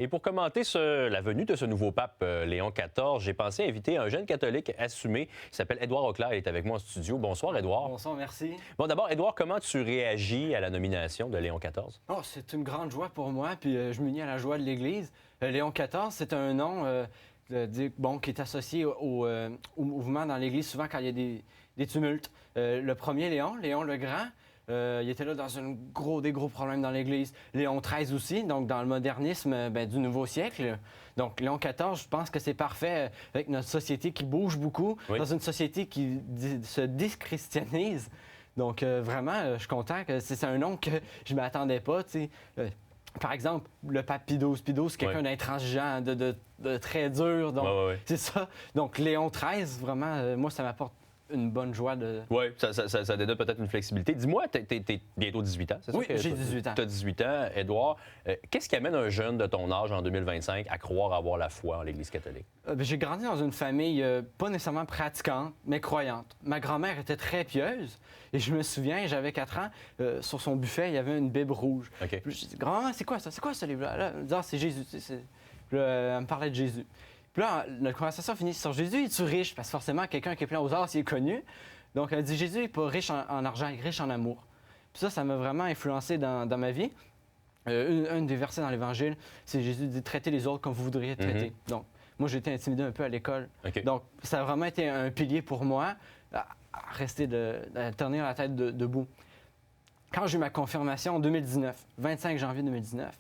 Et pour commenter la venue de ce nouveau pape Léon XIV, j'ai pensé inviter un jeune catholique assumé qui s'appelle Édouard Auclair. Il est avec moi en studio. Bonsoir, Édouard. Bonsoir, merci. Bon, d'abord, Édouard, comment tu réagis à la nomination de Léon XIV? Oh, c'est une grande joie pour moi, puis je m'unis à la joie de l'Église. Léon XIV, c'est un nom qui est associé au mouvement dans l'Église souvent quand il y a des tumultes. Le premier Léon le Grand, il était là dans des gros problèmes dans l'Église. Léon XIII aussi, donc dans le modernisme du nouveau siècle. Donc Léon XIV, je pense que c'est parfait avec notre société qui bouge beaucoup, dans une société qui se déchristianise. Donc vraiment, je suis content que c'est un nom que je ne m'attendais pas, tu sais. Par exemple, le pape Pie XII. Pie XII, c'est quelqu'un d'intransigeant, de très dur. Donc, c'est ça. Donc, Léon XIII, vraiment, moi, ça m'apporte une bonne joie de... Oui, ça dénote peut-être une flexibilité. Dis-moi, t'es bientôt 18 ans, c'est ça? Oui, j'ai 18 ans. Tu as 18 ans. Édouard, qu'est-ce qui amène un jeune de ton âge en 2025 à croire avoir la foi en l'Église catholique? J'ai grandi dans une famille pas nécessairement pratiquante, mais croyante. Ma grand-mère était très pieuse et je me souviens, j'avais 4 ans, sur son buffet, il y avait une Bible rouge. Okay. Puis je dis, grand-maman, c'est quoi ça? C'est quoi ce livre-là? Elle me dit, c'est Jésus. Puis là, elle me parlait de Jésus. Puis là, notre conversation finit sur Jésus, es-tu riche? Parce que forcément, quelqu'un qui est plein aux arts, il est connu. Donc, elle dit, Jésus n'est pas riche en argent, il est riche en amour. Puis ça m'a vraiment influencé dans ma vie. Un des versets dans l'Évangile, c'est Jésus dit, traitez les autres comme vous voudriez être traités. Donc, moi, j'ai été intimidé un peu à l'école. Okay. Donc, ça a vraiment été un pilier pour moi, à rester à tenir la tête debout. Quand j'ai eu ma confirmation en 2019, 25 janvier 2019,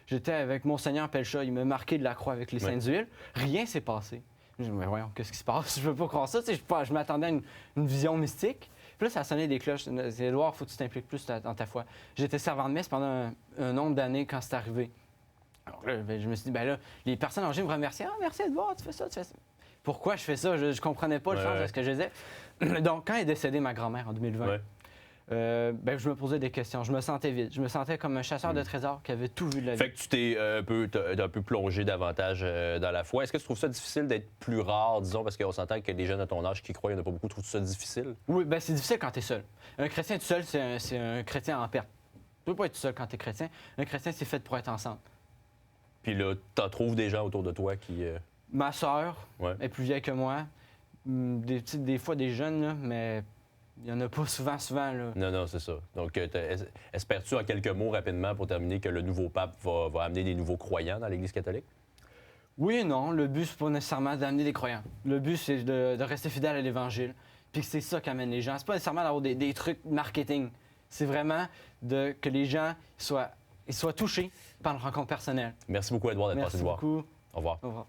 j'étais avec Monseigneur Pelcha, il m'a marqué de la croix avec les saintes huiles. Rien s'est passé. Je me dis, mais voyons, qu'est-ce qui se passe? Je ne veux pas croire ça. Je m'attendais à une vision mystique. Puis là, ça a sonné des cloches. C'est Édouard, il faut que tu t'impliques plus dans ta foi. J'étais servant de messe pendant un nombre d'années quand c'est arrivé. Alors là, je me suis dit, les personnes âgées me remerciaient. Ah, merci Édouard, tu fais ça. Pourquoi je fais ça? Je ne comprenais pas le sens de ce que je faisais. Donc, quand est décédée ma grand-mère en 2020, je me posais des questions. Je me sentais vide. Je me sentais comme un chasseur de trésors qui avait tout vu de la vie. Fait que tu t'es un peu plongé davantage dans la foi. Est-ce que tu trouves ça difficile d'être plus rare, disons, parce qu'on s'entend que les jeunes de ton âge qui croient, il n'y en a pas beaucoup. Trouves-tu ça difficile? Oui, c'est difficile quand tu es seul. Un chrétien tout seul, c'est un chrétien en perte. Tu ne peux pas être tout seul quand tu es chrétien. Un chrétien, c'est fait pour être ensemble. Puis là, tu trouves des gens autour de toi qui... Ma sœur est plus vieille que moi. Des fois des jeunes, là, mais... Il n'y en a pas souvent, là. Non, c'est ça. Donc, espères-tu en quelques mots rapidement pour terminer que le nouveau pape va amener des nouveaux croyants dans l'Église catholique? Oui et non. Le but, c'est pas nécessairement d'amener des croyants. Le but, c'est de rester fidèle à l'Évangile. Puis c'est ça qui amène les gens. C'est pas nécessairement d'avoir des trucs marketing. C'est vraiment que les gens soient touchés par une rencontre personnelle. Merci beaucoup, Édouard, d'être passé te voir. Merci beaucoup. Au revoir. Au revoir.